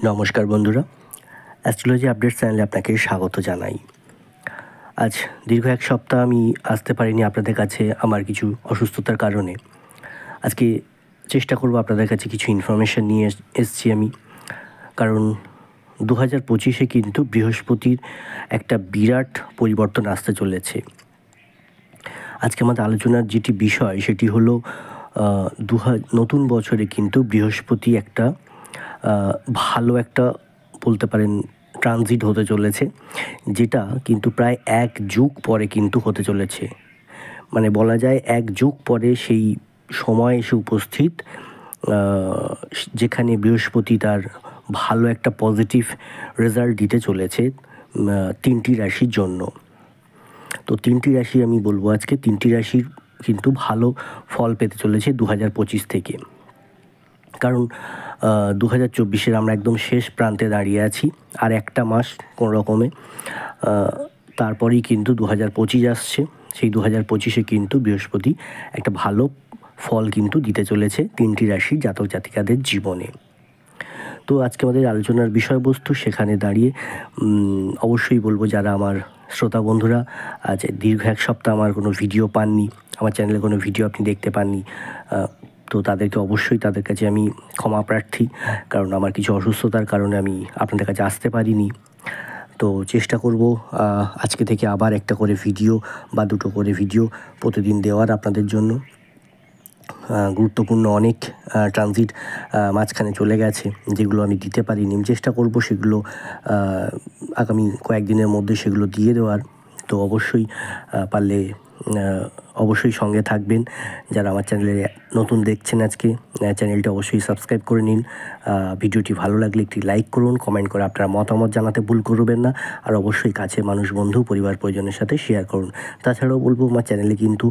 নমস্কার বন্ধুরা, astrology update চ্যানেলে আপনাকে স্বাগত জানাই। আজ দীর্ঘ এক সপ্তাহ আমি আসতে পারিনি আপনাদের কাছে আমার কিছু অসুস্থতার কারণে। আজকে চেষ্টা করব আপনাদের কাছে কিছু ইনফরমেশান নিয়ে এসেছি আমি, কারণ 2025-এ কিন্তু বৃহস্পতির একটা বিরাট পরিবর্তন আসতে চলেছে। আজকে আমাদের আলোচনার যেটি বিষয় সেটি হলো নতুন বছরে কিন্তু বৃহস্পতি একটা ভালো একটা বলতে পারেন ট্রানজিট হতে চলেছে, যেটা কিন্তু প্রায় 1 যুগ পরে কিন্তু হতে চলেছে। মানে বলা যায় 1 যুগ পরে সেই সময় এসে উপস্থিত, যেখানে বৃহস্পতি তার ভালো একটা পজিটিভ রেজাল্ট দিতে চলেছে 3টি রাশির জন্য। তো 3টি রাশি আমি বলবো আজকে, 3টি রাশির কিন্তু ভালো ফল পেতে চলেছে 2025 থেকে। কারণ 2024-এর আমরা একদম শেষ প্রান্তে দাঁড়িয়ে আছি, আর একটা মাস কোনো রকমে, তারপরেই কিন্তু 2025 আসছে। সেই 2025-এ কিন্তু বৃহস্পতি একটা ভালো ফল কিন্তু দিতে চলেছে 3টি রাশির জাতক জাতিকাদের জীবনে। তো আজকে আমাদের আলোচনার বিষয়বস্তু, সেখানে দাঁড়িয়ে অবশ্যই বলবো যারা আমার শ্রোতা বন্ধুরা আজ দীর্ঘ এক সপ্তাহ আমার কোনো ভিডিও পাননি, আমার চ্যানেলে কোনো ভিডিও আপনি দেখতে পাননি, তো তাদেরকে অবশ্যই তাদের কাছে আমি ক্ষমা প্রার্থী, কারণ আমার কিছু অসুস্থতার কারণে আমি আপনাদের কাছে আসতে পারিনি। তো চেষ্টা করব আজকে থেকে আবার একটা করে ভিডিও বা দুটো করে ভিডিও প্রতিদিন দেওয়ার আপনাদের জন্য। গুরুত্বপূর্ণ অনেক ট্রানজিট মাঝখানে চলে গেছে, যেগুলো আমি দিতে পারিনি। আমি চেষ্টা করব সেগুলো আগামী কয়েকদিনের মধ্যে সেগুলো দিয়ে দেওয়ার। তো অবশ্যই পারলে অবশ্যই সঙ্গে থাকবেন। যারা আমার চ্যানেলে নতুন দেখছেন আজকে, চ্যানেলটা অবশ্যই সাবস্ক্রাইব করে নিন। ভিডিওটি ভালো লাগলে একটি লাইক করুন, কমেন্ট করে আপনার মতামত জানাতে ভুল করবেন না। আর অবশ্যই কাছের মানুষ, বন্ধু, পরিবার পরিজনের সাথে শেয়ার করুন। তাছাড়াও বলবো আমার চ্যানেলে কিন্তু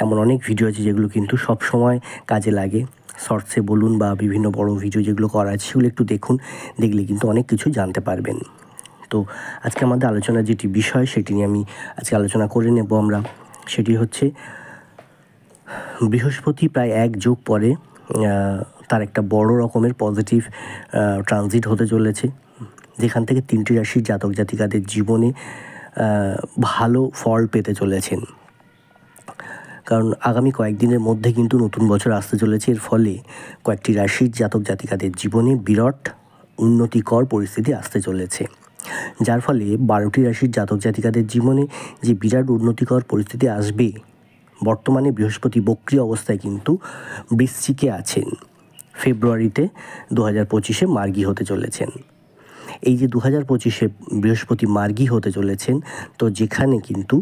এমন অনেক ভিডিও আছে যেগুলো কিন্তু সব সময় কাজে লাগে। শর্টসে বলুন বা বিভিন্ন বড় ভিডিও যেগুলো করা আছে সেগুলো একটু দেখুন, দেখলে কিন্তু অনেক কিছু জানতে পারবেন। তো আজকে আমাদের আলোচনার যেটি বিষয় সেটি নিয়ে আমি আজকে আলোচনা করে নেব আমরা। সেটি হচ্ছে বৃহস্পতি প্রায় 1 যুগ পরে তার একটা বড় রকমের পজিটিভ ট্রানজিট হতে চলেছে, যেখান থেকে 3টি রাশির জাতক জাতিকাদের জীবনে ভালো ফল পেতে চলেছেন। কারণ আগামী কয়েকদিনের মধ্যে কিন্তু নতুন বছর আসতে চলেছে। এর ফলে কয়েকটি রাশির জাতক জাতিকাদের জীবনে বিরাট উন্নতিকর পরিস্থিতি আসতে চলেছে, যার ফলে 12টি রাশির জাতক জাতিকাদের জীবনে যে বিরাট উন্নতিকর পরিস্থিতি আসবে। বর্তমানে বৃহস্পতি বক্রী অবস্থায় কিন্তু বৃশ্চিকে আছেন, ফেব্রুয়ারিতে 2025-এ মার্গী হতে চলেছেন। এই যে 2025-এ বৃহস্পতি মার্গী হতে চলেছেন, তো যেখানে কিন্তু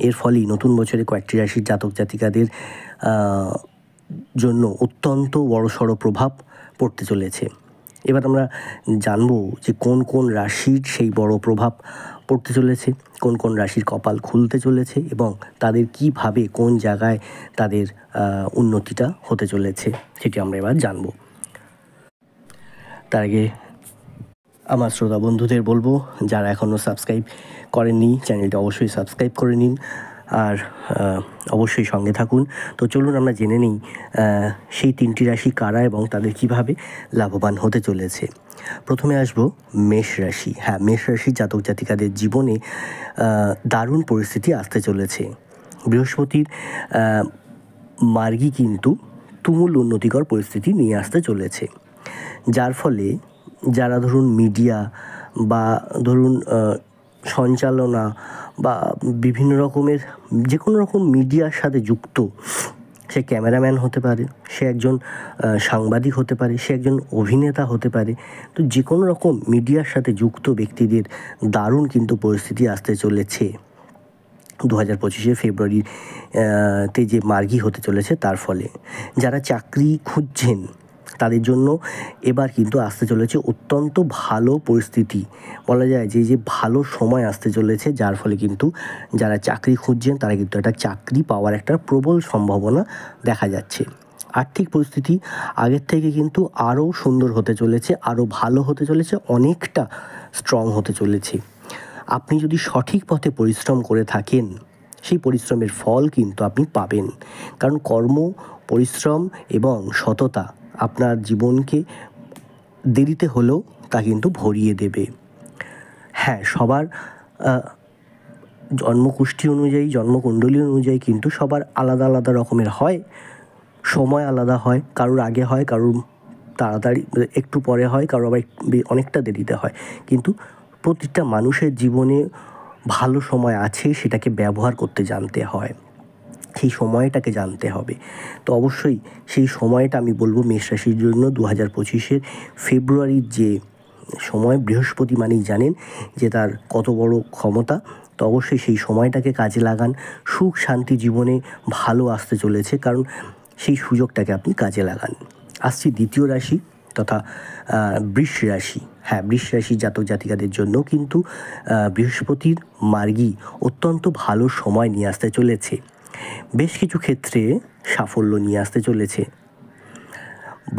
এর ফলেই নতুন বছরে কয়েকটি রাশির জাতক জাতিকাদের জন্য অত্যন্ত বড়সড় প্রভাব পড়তে চলেছে। এবার আমরা জানবো যে কোন কোন রাশির সেই বড় প্রভাব পড়তে চলেছে, কোন কোন রাশির কপাল খুলতে চলেছে এবং তাদের কিভাবে কোন জায়গায় তাদের উন্নতিটা হতে চলেছে, সেটি আমরা এবার জানবো। তার আগে আমার শ্রোতা বন্ধুদের বলবো, যারা এখনও সাবস্ক্রাইব করেননি চ্যানেলটা অবশ্যই সাবস্ক্রাইব করে নিন, আর অবশ্যই সঙ্গে থাকুন। তো চলুন আমরা জেনে নিই সেই 3টি রাশি কারা এবং তাদের কিভাবে লাভবান হতে চলেছে। প্রথমে আসবো মেষ রাশি। হ্যাঁ, মেষ রাশির জাতক জাতিকাদের জীবনে দারুণ পরিস্থিতি আসতে চলেছে। বৃহস্পতির মার্গী কিন্তু তুমুল উন্নতিকর পরিস্থিতি নিয়ে আসতে চলেছে, যার ফলে যারা ধরুন মিডিয়া বা ধরুন সঞ্চালনা বা বিভিন্ন রকমের যে কোনো রকম মিডিয়ার সাথে যুক্ত, সে ক্যামেরাম্যান হতে পারে, সে একজন সাংবাদিক হতে পারে, সে একজন অভিনেতা হতে পারে, তো যে কোনো রকম মিডিয়ার সাথে যুক্ত ব্যক্তিদের দারুণ কিন্তু পরিস্থিতি আসতে চলেছে 2025-এ ফেব্রুয়ারিতে যে মার্গী হতে চলেছে তার ফলে। যারা চাকরি খুঁজছেন তাদের জন্য এবার কিন্তু আসতে চলেছে অত্যন্ত ভালো পরিস্থিতি, বলা যায় যে ভালো সময় আসতে চলেছে, যার ফলে কিন্তু যারা চাকরি খুঁজছেন তারা কিন্তু একটা চাকরি পাওয়ার একটা প্রবল সম্ভাবনা দেখা যাচ্ছে। আর্থিক পরিস্থিতি আগের থেকে কিন্তু আরও সুন্দর হতে চলেছে, আরও ভালো হতে চলেছে, অনেকটা স্ট্রং হতে চলেছে। আপনি যদি সঠিক পথে পরিশ্রম করে থাকেন, সেই পরিশ্রমের ফল কিন্তু আপনি পাবেন, কারণ কর্ম, পরিশ্রম এবং সততা আপনার জীবনকে দেরিতে হলেও তা কিন্তু ভরিয়ে দেবে। হ্যাঁ, সবার জন্মকুষ্ঠী অনুযায়ী, জন্মকুণ্ডলী অনুযায়ী কিন্তু সবার আলাদা আলাদা রকমের হয়, সময় আলাদা হয়, কারোর আগে হয়, কারোর তাড়াতাড়ি একটু পরে হয়, কারোর আবার অনেকটা দেরিতে হয়। কিন্তু প্রতিটা মানুষের জীবনে ভালো সময় আছে, সেটাকে ব্যবহার করতে জানতে হয়, সেই সময়টাকে জানতে হবে। তো অবশ্যই সেই সময়টা আমি বলবো মেষ রাশির জন্য 2025-এর ফেব্রুয়ারির যে সময়, বৃহস্পতি মানেই জানেন যে তার কত বড় ক্ষমতা। তো অবশ্যই সেই সময়টাকে কাজে লাগান। সুখ শান্তি জীবনে ভালো আসতে চলেছে, কারণ সেই সুযোগটাকে আপনি কাজে লাগান। আসছি দ্বিতীয় রাশি তথা বৃষ রাশি। হ্যাঁ, বৃষ রাশির জাতক জাতিকাদের জন্য কিন্তু বৃহস্পতির মার্গী অত্যন্ত ভালো সময় নিয়ে আসতে চলেছে। বেশ কিছু ক্ষেত্রে সাফল্য নিয়ে আসতে চলেছে।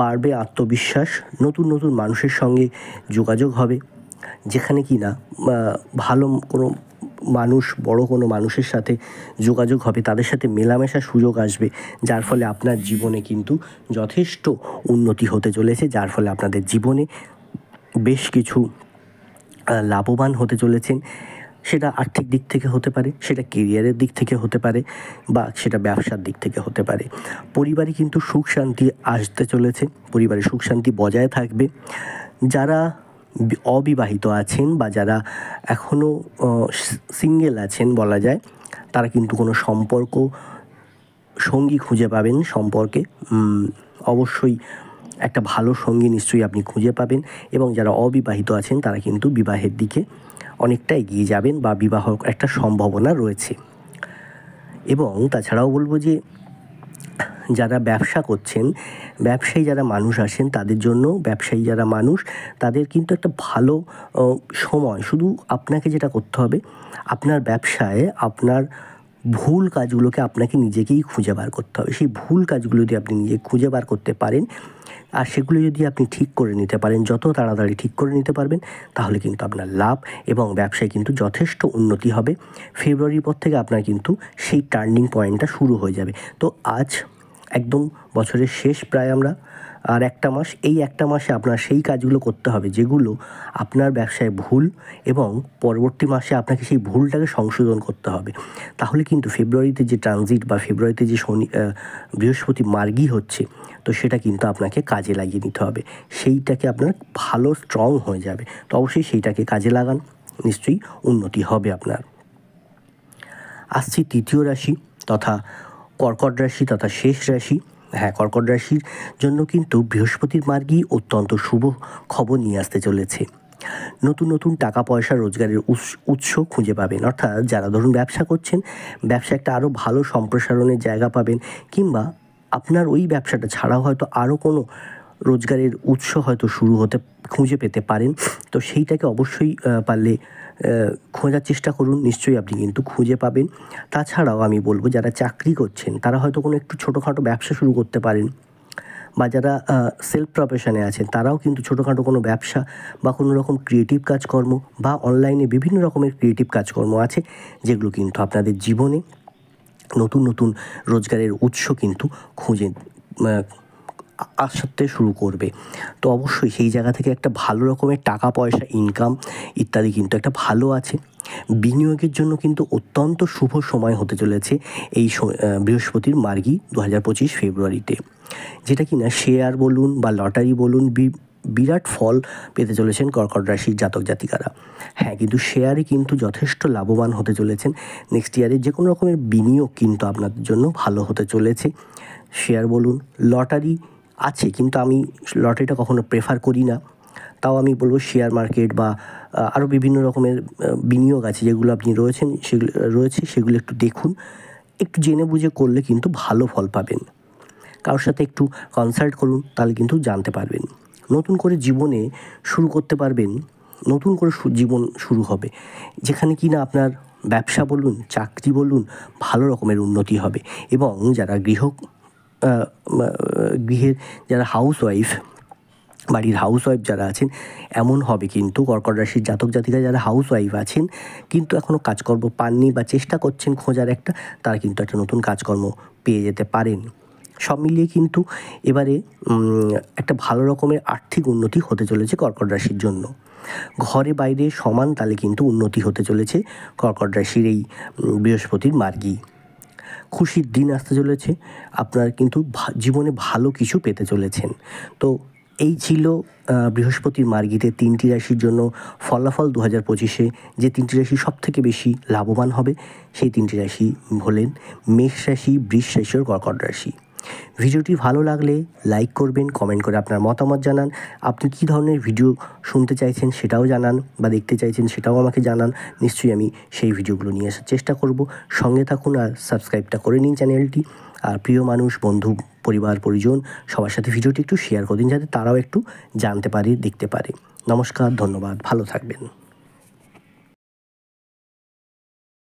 বাড়বে আত্মবিশ্বাস, নতুন নতুন মানুষের সঙ্গে যোগাযোগ হবে, যেখানে কি না ভালো কোনো মানুষ, বড় কোনো মানুষের সাথে যোগাযোগ হবে, তাদের সাথে মেলামেশার সুযোগ আসবে, যার ফলে আপনার জীবনে কিন্তু যথেষ্ট উন্নতি হতে চলেছে, যার ফলে আপনাদের জীবনে বেশ কিছু লাভবান হতে চলেছেন। সেটা আর্থিক দিক থেকে হতে পারে, সেটা কেরিয়ারের দিক থেকে হতে পারে, বা সেটা ব্যবসার দিক থেকে হতে পারে। পরিবারে কিন্তু সুখ শান্তি আসতে চলেছে, পরিবারে সুখ শান্তি বজায় থাকবে। যারা অবিবাহিত আছেন বা যারা এখনও সিঙ্গেল আছেন বলা যায়, তারা কিন্তু কোনো সঙ্গী খুঁজে পাবেন। সম্পর্কে অবশ্যই একটা ভালো সঙ্গী নিশ্চয়ই আপনি খুঁজে পাবেন, এবং যারা অবিবাহিত আছেন তারা কিন্তু বিবাহের দিকে অনেকটা এগিয়ে যাবেন, বা বিবাহ একটা সম্ভাবনা রয়েছে। এবং তাছাড়াও বলবো যে যারা ব্যবসা করছেন, ব্যবসায়ী যারা মানুষ আছেন তাদের জন্য, ব্যবসায়ী যারা মানুষ তাদের কিন্তু একটা ভালো সময়। শুধু আপনাকে যেটা করতে হবে, আপনার ব্যবসায় আপনার ভুল কাজগুলোকে আপনাকে নিজেকেই খুঁজে বার করতে হবে। সেই ভুল কাজগুলো যদি আপনি নিজে খুঁজে বার করতে পারেন, আর সেগুলো যদি আপনি ঠিক করে নিতে পারেন, যত তাড়াতাড়ি ঠিক করে নিতে পারবেন, তাহলে কিন্তু আপনার লাভ এবং ব্যবসায় কিন্তু যথেষ্ট উন্নতি হবে। ফেব্রুয়ারির পর থেকে আপনার কিন্তু সেই টার্নিং পয়েন্টটা শুরু হয়ে যাবে। তো আজ একদম বছরের শেষ, প্রায় আমরা আর একটা মাস, এই একটা মাসে আপনার সেই কাজগুলো করতে হবে যেগুলো আপনার ব্যবসায় ভুল, এবং পরবর্তী মাসে আপনাকে সেই ভুলটাকে সংশোধন করতে হবে। তাহলে কিন্তু ফেব্রুয়ারিতে যে ট্রানজিট বা ফেব্রুয়ারিতে যে বৃহস্পতি মার্গী হচ্ছে, তো সেটা কিন্তু আপনাকে কাজে লাগিয়ে নিতে হবে। সেইটাকে আপনার ভালো স্ট্রং হয়ে যাবে। তো অবশ্যই সেইটাকে কাজে লাগান, নিশ্চয়ই উন্নতি হবে আপনার। আসছি তৃতীয় রাশি তথা কর্কট রাশি তথা শেষ রাশি। হ্যাঁ, কর্কট রাশির জন্য কিন্তু বৃহস্পতির মার্গী অত্যন্ত শুভ খবর নিয়ে আসতে চলেছে। নতুন নতুন টাকা পয়সা রোজগারের উৎস খুঁজে পাবেন। অর্থাৎ যারা ধরুন ব্যবসা করছেন, ব্যবসা একটা আরও ভালো সম্প্রসারণের জায়গা পাবেন, কিংবা আপনার ওই ব্যবসাটা ছাড়াও হয়তো আরও কোনো রোজগারের উৎস হয়তো খুঁজে পেতে পারেন। তো সেইটাকে অবশ্যই পারলে খোঁজার চেষ্টা করুন, নিশ্চয়ই আপনি কিন্তু খুঁজে পাবেন। তাছাড়াও আমি বলবো, যারা চাকরি করছেন তারা হয়তো কোনো একটু ছোটোখাটো ব্যবসা শুরু করতে পারেন, বা যারা সেলফ প্রফেশনে আছেন তারাও কিন্তু ছোটোখাটো কোনো ব্যবসা বা কোনো রকম ক্রিয়েটিভ কাজকর্ম, বা অনলাইনে বিভিন্ন রকমের ক্রিয়েটিভ কাজকর্ম আছে, যেগুলো কিন্তু আপনাদের জীবনে নতুন নতুন রোজগারের উৎস কিন্তু খুঁজে আসতে শুরু করবে। তো অবশ্যই সেই জায়গা থেকে একটা ভালো রকমের টাকা পয়সা ইনকাম ইত্যাদি কিন্তু একটা ভালো আছে। বিনিয়োগের জন্য কিন্তু অত্যন্ত শুভ সময় হতে চলেছে এই বৃহস্পতির মার্গী 2025 ফেব্রুয়ারিতে, যেটা কিনা শেয়ার বলুন বা লটারি বলুন, বিরাট ফল পেতে চলেছেন কর্কট রাশির জাতক জাতিকারা। হ্যাঁ, কিন্তু শেয়ারে কিন্তু যথেষ্ট লাভবান হতে চলেছেন। নেক্সট ইয়ারে যে কোনো রকমের বিনিয়োগ কিন্তু আপনাদের জন্য ভালো হতে চলেছে। শেয়ার বলুন, লটারি আছে, কিন্তু আমি লটারিটা কখনো প্রেফার করি না। তাও আমি বলবো শেয়ার মার্কেট বা আরও বিভিন্ন রকমের বিনিয়োগ আছে যেগুলো আপনি সেগুলো একটু দেখুন, একটু জেনে বুঝে করলে কিন্তু ভালো ফল পাবেন। কারোর সাথে একটু কনসাল্ট করুন, তাহলে কিন্তু জানতে পারবেন। নতুন করে জীবনে শুরু করতে পারবেন, নতুন করে জীবন শুরু হবে, যেখানে কি না আপনার ব্যবসা বলুন, চাকরি বলুন, ভালো রকমের উন্নতি হবে। এবং যারা গৃহের যারা হাউসওয়াইফ, বাড়ির হাউসওয়াইফ যারা আছেন, এমন হবে কিন্তু কর্কট রাশির জাতক জাতিকা যারা হাউসওয়াইফ আছেন কিন্তু এখনও কাজকর্ম পাননি বা চেষ্টা করছেন খোঁজার একটা, তারা কিন্তু একটা নতুন কাজকর্ম পেয়ে যেতে পারেন। সব মিলিয়ে কিন্তু এবারে একটা ভালো রকমের আর্থিক উন্নতি হতে চলেছে কর্কট রাশির জন্য। ঘরে বাইরে সমান তালে কিন্তু উন্নতি হতে চলেছে কর্কট রাশির এই বৃহস্পতির মার্গী। খুশির দিন আসতে চলেছে, আপনার কিন্তু জীবনে ভালো কিছু পেতে চলেছেন। তো এই ছিল বৃহস্পতির মার্গীতে 3টি রাশির জন্য ফলাফল 2025-এ। যে 3টি রাশি সবথেকে বেশি লাভবান হবে সেই 3টি রাশি হলেন মেষ রাশি, বৃষ রাশি ও কর্কট রাশি। ভিডিওটি ভালো লাগলে লাইক করবেন, কমেন্ট করে আপনার মতামত জানান। আপনি কী ধরনের ভিডিও শুনতে চাইছেন সেটাও জানান, বা দেখতে চাইছেন সেটাও আমাকে জানান। নিশ্চয়ই আমি সেই ভিডিওগুলো নিয়ে আসার চেষ্টা করব। সঙ্গে থাকুন আর সাবস্ক্রাইবটা করে নিন চ্যানেলটি। আর প্রিয় মানুষ, বন্ধু, পরিবার, পরিজন সবার সাথে ভিডিওটি একটু শেয়ার করে দিন, যাতে তারাও একটু জানতে পারে, দেখতে পারে। নমস্কার, ধন্যবাদ, ভালো থাকবেন।